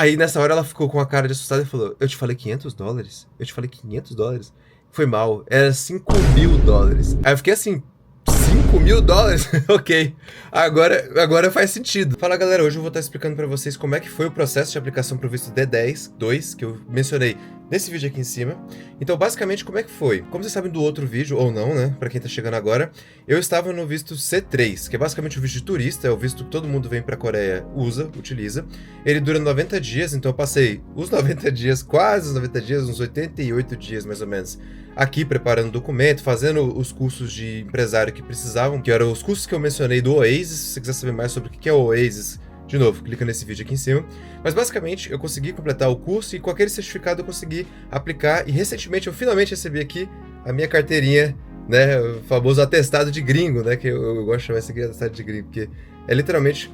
Aí nessa hora ela ficou com a cara de assustada e falou, eu te falei $500? Eu te falei $500? Foi mal, era $5.000. Aí eu fiquei assim, $5.000? Ok, agora faz sentido. Fala galera, hoje eu vou estar explicando pra vocês como é que foi o processo de aplicação pro visto D10-2, que eu mencionei nesse vídeo aqui em cima. Então basicamente como é que foi? Como vocês sabem do outro vídeo, ou não, né, pra quem tá chegando agora, eu estava no visto C3, que é basicamente o visto de turista, é o visto que todo mundo vem pra Coreia, utiliza. Ele dura 90 dias, então eu passei os 90 dias, quase os 90 dias, uns 88 dias mais ou menos, aqui preparando o documento, fazendo os cursos de empresário que precisavam, que eram os cursos que eu mencionei do Oasis. Se você quiser saber mais sobre o que é o Oasis, de novo, clica nesse vídeo aqui em cima. Mas basicamente eu consegui completar o curso e com aquele certificado eu consegui aplicar, e recentemente eu finalmente recebi aqui a minha carteirinha, né, o famoso atestado de gringo, né, que eu gosto de chamar esse aqui de atestado de gringo, porque é literalmente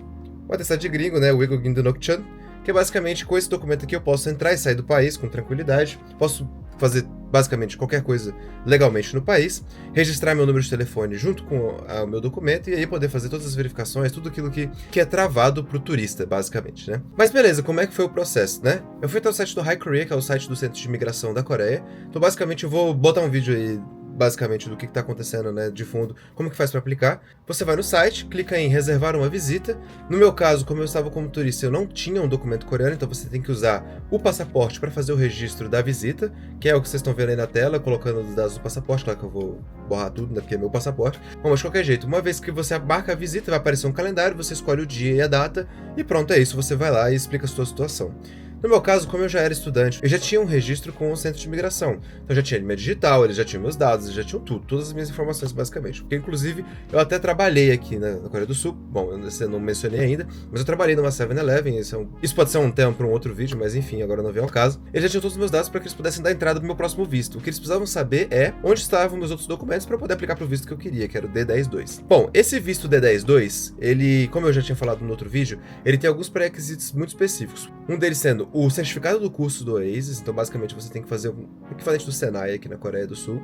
um atestado de gringo, né, o Wiggle Gindonokchan, que é basicamente com esse documento aqui eu posso entrar e sair do país com tranquilidade, posso fazer basicamente qualquer coisa legalmente no país, registrar meu número de telefone junto com o meu documento e aí poder fazer todas as verificações, tudo aquilo que é travado pro turista, basicamente, né? Mas beleza, como é que foi o processo, né? Eu fui até o site do Hi Korea, que é o site do Centro de Imigração da Coreia, então basicamente eu vou botar um vídeo aí basicamente do que tá acontecendo, né, de fundo, como que faz para aplicar. Você vai no site, clica em reservar uma visita. No meu caso, como eu estava como turista, eu não tinha um documento coreano, então você tem que usar o passaporte para fazer o registro da visita, que é o que vocês estão vendo aí na tela, colocando os dados do passaporte, claro que eu vou borrar tudo, né, porque é meu passaporte. Bom, mas de qualquer jeito, uma vez que você marca a visita, vai aparecer um calendário, você escolhe o dia e a data, e pronto, é isso, você vai lá e explica a sua situação. No meu caso, como eu já era estudante, eu já tinha um registro com o Centro de Imigração. Então eu já tinha minha digital, eles já tinham meus dados, eles já tinham tudo, todas as minhas informações basicamente. Porque inclusive eu até trabalhei aqui na Coreia do Sul, bom, eu não mencionei ainda, mas eu trabalhei numa 7-Eleven, isso pode ser um tema para um outro vídeo, mas enfim, agora não vem ao caso. Eles já tinham todos os meus dados para que eles pudessem dar entrada no meu próximo visto. O que eles precisavam saber é onde estavam meus outros documentos para poder aplicar para o visto que eu queria, que era o D10-2. Bom, esse visto D10-2, ele, como eu já tinha falado no outro vídeo, ele tem alguns pré-requisitos muito específicos. Um deles sendo o certificado do curso do Oasis, então basicamente você tem que fazer o equivalente do Senai aqui na Coreia do Sul.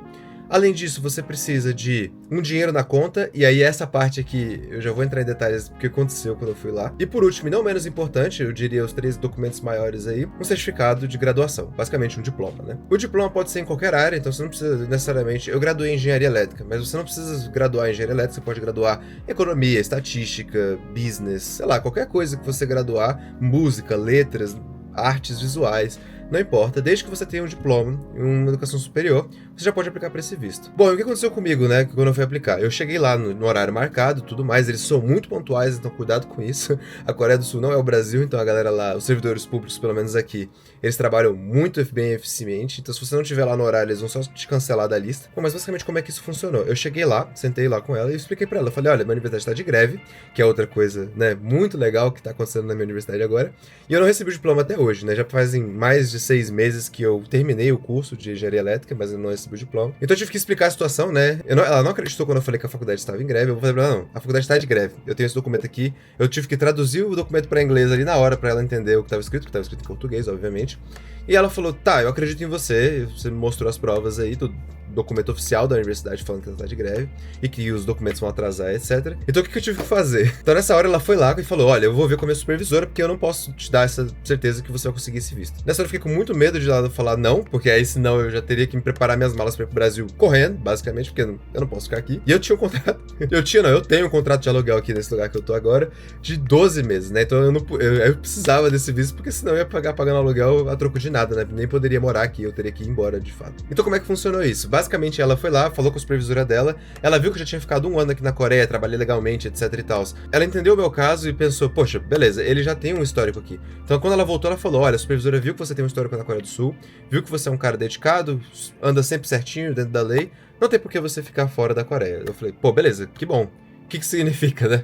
Além disso, você precisa de um dinheiro na conta, e aí essa parte aqui eu já vou entrar em detalhes do que aconteceu quando eu fui lá. E por último, e não menos importante, eu diria os 3 documentos maiores aí, um certificado de graduação, basicamente um diploma, né? O diploma pode ser em qualquer área, então você não precisa necessariamente... Eu graduei em engenharia elétrica, mas você não precisa graduar em engenharia elétrica, você pode graduar em economia, estatística, business, sei lá, qualquer coisa que você graduar, música, letras, artes visuais, não importa, desde que você tenha um diploma e uma educação superior, você já pode aplicar para esse visto. Bom, e o que aconteceu comigo, né, quando eu fui aplicar? Eu cheguei lá no horário marcado, tudo mais, eles são muito pontuais, então cuidado com isso. A Coreia do Sul não é o Brasil, então a galera lá, os servidores públicos, pelo menos aqui, eles trabalham muito bem eficiente, então se você não estiver lá no horário, eles vão só te cancelar da lista. Bom, mas basicamente como é que isso funcionou? Eu cheguei lá, sentei lá com ela e expliquei para ela, eu falei, olha, minha universidade está de greve, que é outra coisa, né, muito legal que está acontecendo na minha universidade agora, e eu não recebi o diploma até hoje, né, já fazem mais de 6 meses que eu terminei o curso de engenharia elétrica, mas eu não recebi o diploma. Então eu tive que explicar a situação, né? Ela não acreditou quando eu falei que a faculdade estava em greve. Eu falei pra ela, não, a faculdade está de greve. Eu tenho esse documento aqui. Eu tive que traduzir o documento para inglês ali na hora para ela entender o que estava escrito, que estava escrito em português, obviamente. E ela falou, tá, eu acredito em você. Você me mostrou as provas aí, tudo. Documento oficial da universidade falando que ela tá de greve e que os documentos vão atrasar, etc. Então o que eu tive que fazer? Então nessa hora ela foi lá e falou, olha, eu vou ver com a minha supervisora porque eu não posso te dar essa certeza que você vai conseguir esse visto. Nessa hora eu fiquei com muito medo de ela falar não, porque aí senão eu já teria que me preparar minhas malas para ir pro Brasil correndo, basicamente, porque eu não posso ficar aqui. E eu tinha um contrato, eu tenho um contrato de aluguel aqui nesse lugar que eu tô agora de 12 meses, né? Então eu precisava desse visto porque senão eu ia pagando aluguel a troco de nada, né? Nem poderia morar aqui, eu teria que ir embora de fato. Então como é que funcionou isso? Basicamente, ela foi lá, falou com a supervisora dela, ela viu que eu já tinha ficado 1 ano aqui na Coreia, trabalhei legalmente, etc e tal. Ela entendeu o meu caso e pensou, poxa, beleza, ele já tem um histórico aqui. Então quando ela voltou, ela falou, olha, a supervisora viu que você tem um histórico na Coreia do Sul, viu que você é um cara dedicado, anda sempre certinho dentro da lei, não tem por que você ficar fora da Coreia. Eu falei, pô, beleza, que bom. O que significa, né?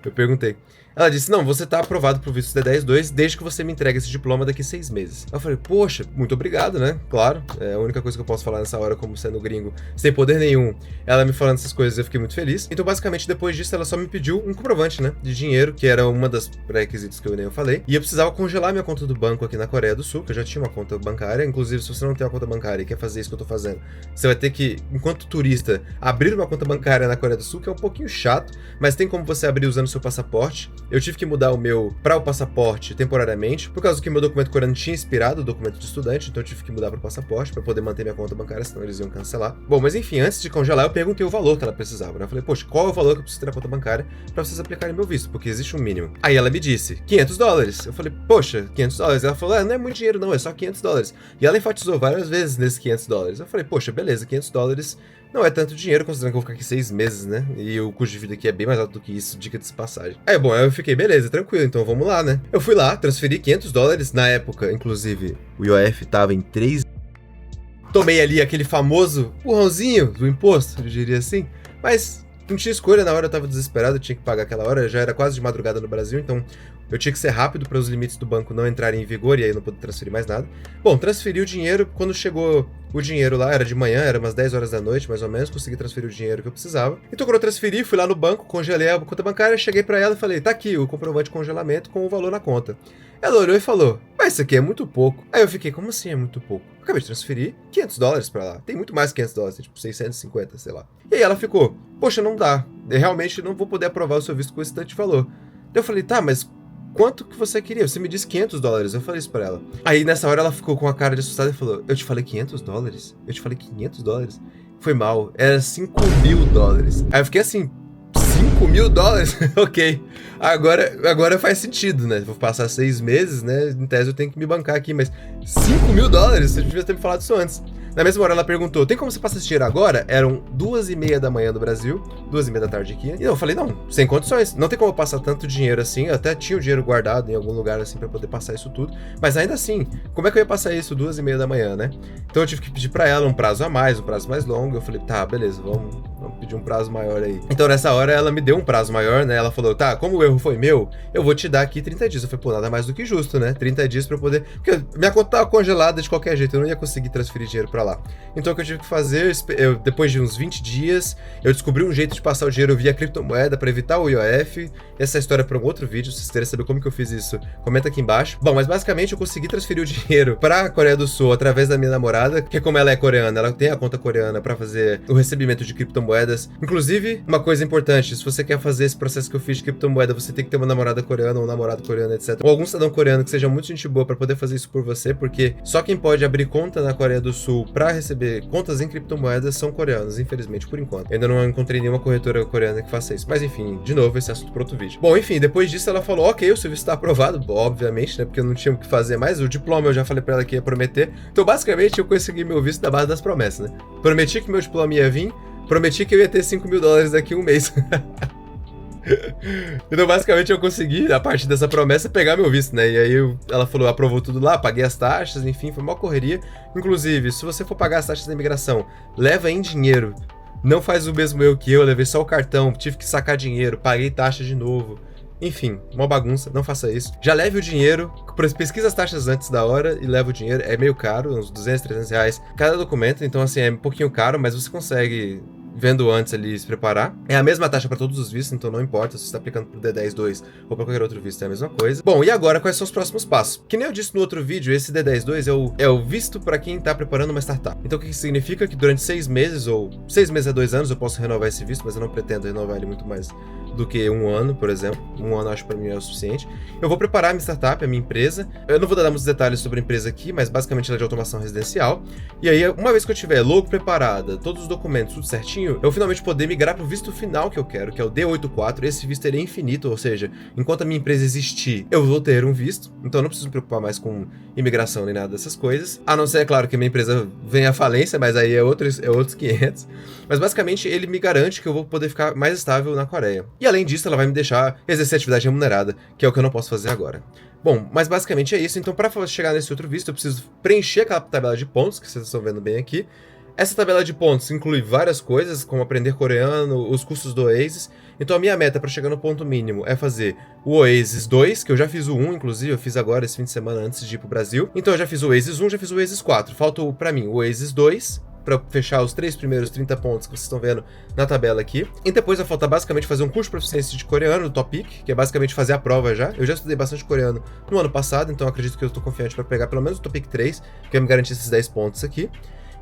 Eu perguntei. Ela disse, não, você tá aprovado pro visto D10-2 desde que você me entregue esse diploma daqui 6 meses. Eu falei, poxa, muito obrigado, né? Claro, é a única coisa que eu posso falar nessa hora como sendo gringo, sem poder nenhum. Ela me falando essas coisas, eu fiquei muito feliz. Então, basicamente, depois disso, ela só me pediu um comprovante, né? De dinheiro, que era uma das pré-requisitos que eu falei. E eu precisava congelar minha conta do banco aqui na Coreia do Sul, que eu já tinha uma conta bancária. Inclusive, se você não tem uma conta bancária e quer fazer isso que eu tô fazendo, você vai ter que, enquanto turista, abrir uma conta bancária na Coreia do Sul, que é um pouquinho chato, mas tem como você abrir usando seu passaporte. eu tive que mudar o meu para o passaporte temporariamente, por causa que meu documento coreano tinha expirado, o documento de estudante, então eu tive que mudar para o passaporte para poder manter minha conta bancária, senão eles iam cancelar. Bom, mas enfim, antes de congelar, eu perguntei o valor que ela precisava, né? Eu falei, poxa, qual é o valor que eu preciso ter na conta bancária para vocês aplicarem meu visto? Porque existe um mínimo. Aí ela me disse, $500. Eu falei, poxa, $500? Ela falou, não é muito dinheiro não, é só $500. E ela enfatizou várias vezes nesses $500. Eu falei, poxa, beleza, $500 não é tanto dinheiro, considerando que eu vou ficar aqui 6 meses, né? E o custo de vida aqui é bem mais alto do que isso, dica de passagem. Aí, bom, eu fiquei, beleza, tranquilo, então vamos lá, né? Eu fui lá, transferi $500, na época, inclusive, o IOF tava em 3. Tomei ali aquele famoso empurrãozinho do imposto, eu diria assim, mas não tinha escolha, na hora eu tava desesperado, eu tinha que pagar aquela hora, já era quase de madrugada no Brasil, então eu tinha que ser rápido para os limites do banco não entrarem em vigor e aí eu não poder transferir mais nada. Bom, transferi o dinheiro, quando chegou o dinheiro lá, era de manhã, era umas 10 horas da noite, mais ou menos, consegui transferir o dinheiro que eu precisava. Então quando eu transferi, fui lá no banco, congelei a conta bancária, cheguei para ela e falei, tá aqui o comprovante de congelamento com o valor na conta. Ela olhou e falou, mas isso aqui é muito pouco. Aí eu fiquei, como assim é muito pouco? Eu acabei de transferir $500 pra lá. Tem muito mais que $500, tem tipo 650, sei lá. E aí ela ficou, poxa, não dá. Eu realmente não vou poder aprovar o seu visto com esse tanto de valor. Eu falei, tá, mas quanto que você queria? Você me disse $500. Eu falei isso pra ela. Aí nessa hora ela ficou com a cara de assustada e falou, eu te falei $500? Eu te falei $500? Foi mal, era $5.000. Aí eu fiquei assim, $5.000? Ok. Agora faz sentido, né? Vou passar 6 meses, né? Em tese eu tenho que me bancar aqui, mas $5.000? Você devia ter me falado isso antes. Na mesma hora ela perguntou, tem como você passar esse dinheiro agora? Eram 2h30 da manhã do Brasil, 2h30 da tarde aqui. E eu falei, não, sem condições. Não tem como eu passar tanto dinheiro assim. Eu até tinha o dinheiro guardado em algum lugar assim pra poder passar isso tudo. Mas ainda assim, como é que eu ia passar isso 2h30 da manhã, né? Então eu tive que pedir pra ela um prazo a mais, um prazo mais longo. Eu falei, tá, beleza, vamos pedir um prazo maior aí. Então nessa hora ela me deu um prazo maior, né? Ela falou, tá, como o erro foi meu, eu vou te dar aqui 30 dias. Eu falei, pô, nada mais do que justo, né? 30 dias pra eu poder... Porque minha conta tava congelada de qualquer jeito, eu não ia conseguir transferir dinheiro pra lá. Então o que eu tive que fazer, depois de uns 20 dias, eu descobri um jeito de passar o dinheiro via criptomoeda pra evitar o IOF. Essa é a história pra um outro vídeo, se vocês querem saber como que eu fiz isso, comenta aqui embaixo. Bom, mas basicamente eu consegui transferir o dinheiro pra Coreia do Sul através da minha namorada, que como ela é coreana, ela tem a conta coreana pra fazer o recebimento de criptomoedas. Inclusive, uma coisa importante, se você quer fazer esse processo que eu fiz de criptomoeda, você tem que ter uma namorada coreana ou um namorado coreano, etc. Ou algum cidadão coreano que seja muito gente boa pra poder fazer isso por você, porque só quem pode abrir conta na Coreia do Sul pra receber contas em criptomoedas são coreanos, infelizmente, por enquanto. Eu ainda não encontrei nenhuma corretora coreana que faça isso. Mas enfim, de novo, esse assunto para outro vídeo. Bom, enfim, depois disso ela falou, ok, o serviço está aprovado, obviamente, né, porque eu não tinha o que fazer mais. O diploma eu já falei pra ela que ia prometer. Então, basicamente, eu consegui meu visto da base das promessas, né? Prometi que meu diploma ia vir, prometi que eu ia ter $5.000 daqui a um mês. Então, basicamente, eu consegui, a partir dessa promessa, pegar meu visto, né? E aí ela falou, aprovou tudo lá, paguei as taxas, enfim, foi uma correria. Inclusive, se você for pagar as taxas da imigração, leva em dinheiro. Não faz o mesmo erro que eu levei só o cartão, tive que sacar dinheiro, paguei taxa de novo. Enfim, uma bagunça, não faça isso. Já leve o dinheiro, pesquisa as taxas antes da hora e leva o dinheiro. É meio caro, uns 200, 300 reais cada documento, então assim, é um pouquinho caro, mas você consegue... vendo antes ali se preparar. É a mesma taxa para todos os vistos, então não importa se você está aplicando pro D10-2 ou para qualquer outro visto, é a mesma coisa. Bom, e agora quais são os próximos passos? Que nem eu disse no outro vídeo, esse D10-2 é o visto para quem está preparando uma startup. Então o que significa? Que durante 6 meses ou 6 meses a 2 anos eu posso renovar esse visto, mas eu não pretendo renovar ele muito mais do que 1 ano, por exemplo. 1 ano acho para mim é o suficiente. Eu vou preparar a minha startup, a minha empresa. Eu não vou dar muitos detalhes sobre a empresa aqui, mas basicamente ela é de automação residencial. E aí, uma vez que eu tiver logo preparada, todos os documentos, tudo certinho, eu vou finalmente poder migrar para o visto final que eu quero, que é o D84. Esse visto ele é infinito, ou seja, enquanto a minha empresa existir, eu vou ter um visto. Então eu não preciso me preocupar mais com imigração nem nada dessas coisas. A não ser, é claro, que a minha empresa venha à falência, mas aí é outros 500. Mas basicamente ele me garante que eu vou poder ficar mais estável na Coreia. E além disso, ela vai me deixar exercer atividade remunerada, que é o que eu não posso fazer agora. Bom, mas basicamente é isso. Então, para chegar nesse outro visto, eu preciso preencher aquela tabela de pontos que vocês estão vendo bem aqui. Essa tabela de pontos inclui várias coisas, como aprender coreano, os cursos do Oasis. Então a minha meta para chegar no ponto mínimo é fazer o Oasis 2, que eu já fiz o 1, inclusive, eu fiz agora esse fim de semana antes de ir pro Brasil. Então eu já fiz o Oasis 1, já fiz o Oasis 4. Falta para mim o Oasis 2, para fechar os 3 primeiros 30 pontos que vocês estão vendo na tabela aqui. E depois vai faltar basicamente fazer um curso de proficiência de coreano, do Topic, que é basicamente fazer a prova já. Eu já estudei bastante coreano no ano passado, então acredito que eu estou confiante para pegar pelo menos o Topic 3, que vai me garantir esses 10 pontos aqui.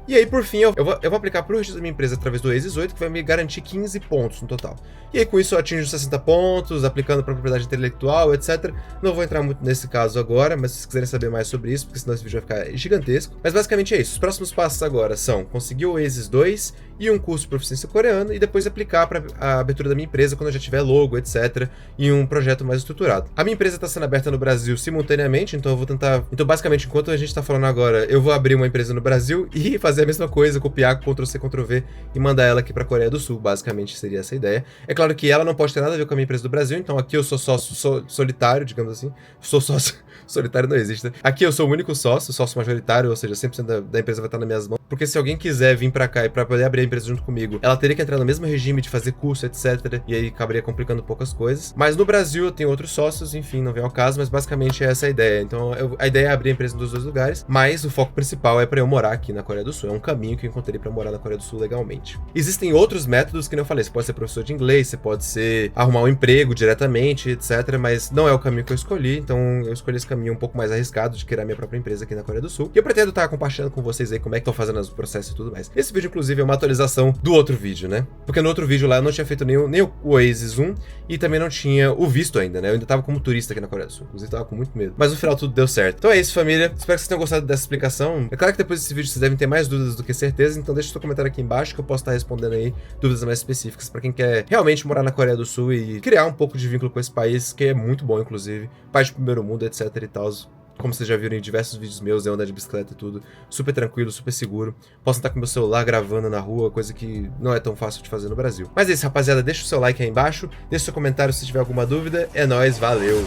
E aí, por fim, eu vou aplicar pro registro da minha empresa através do Oasis 8, que vai me garantir 15 pontos no total. E aí, com isso, eu atinjo 60 pontos, aplicando para propriedade intelectual, etc. Não vou entrar muito nesse caso agora, mas se vocês quiserem saber mais sobre isso, porque senão esse vídeo vai ficar gigantesco. Mas basicamente é isso. Os próximos passos agora são conseguir o Oasis 2 e um curso de proficiência coreano, e depois aplicar para a abertura da minha empresa quando eu já tiver logo, etc. e um projeto mais estruturado. A minha empresa está sendo aberta no Brasil simultaneamente, então eu vou tentar... Então, basicamente, enquanto a gente está falando agora, eu vou abrir uma empresa no Brasil e fazer a mesma coisa, copiar, Ctrl+C, Ctrl+V e mandar ela aqui para a Coreia do Sul. Basicamente seria essa ideia. É claro que ela não pode ter nada a ver com a minha empresa do Brasil, então aqui eu sou sócio solitário, digamos assim. Sou sócio... Solitário não existe, né? Aqui eu sou o único sócio majoritário, ou seja, 100% da empresa vai estar nas minhas mãos. Porque se alguém quiser vir pra cá e pra poder abrir a empresa junto comigo, ela teria que entrar no mesmo regime de fazer curso, etc. E aí acabaria complicando poucas coisas. Mas no Brasil eu tenho outros sócios, enfim, não vem ao caso, mas basicamente é essa a ideia. Então a ideia é abrir a empresa nos dois lugares, mas o foco principal é pra eu morar aqui na Coreia do Sul. É um caminho que eu encontrei pra morar na Coreia do Sul legalmente. Existem outros métodos que, nem eu falei, você pode ser professor de inglês, você pode ser arrumar um emprego diretamente, etc. Mas não é o caminho que eu escolhi, então eu escolhi esse caminho um pouco mais arriscado de criar minha própria empresa aqui na Coreia do Sul. E eu pretendo estar compartilhando com vocês aí como é que estão fazendo os processos e tudo mais. Esse vídeo, inclusive, é uma atualização do outro vídeo, né? Porque no outro vídeo lá eu não tinha feito nem o Oasis 1 e também não tinha o visto ainda, né? Eu ainda tava como turista aqui na Coreia do Sul. Inclusive, tava com muito medo. Mas no final tudo deu certo. Então é isso, família. Espero que vocês tenham gostado dessa explicação. É claro que depois desse vídeo vocês devem ter mais dúvidas do que certeza, então deixa o seu comentário aqui embaixo que eu posso estar respondendo aí dúvidas mais específicas pra quem quer realmente morar na Coreia do Sul e criar um pouco de vínculo com esse país, que é muito bom, inclusive. País de primeiro mundo, etc e tal. Como vocês já viram em diversos vídeos meus, eu andar de bicicleta e tudo, super tranquilo, super seguro. Posso estar com meu celular gravando na rua, coisa que não é tão fácil de fazer no Brasil. Mas é isso, rapaziada, deixa o seu like aí embaixo, deixa o seu comentário se tiver alguma dúvida. É nóis, valeu!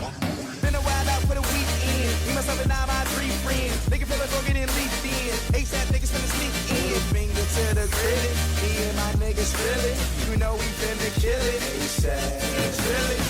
You know we finna kill it, ASAP.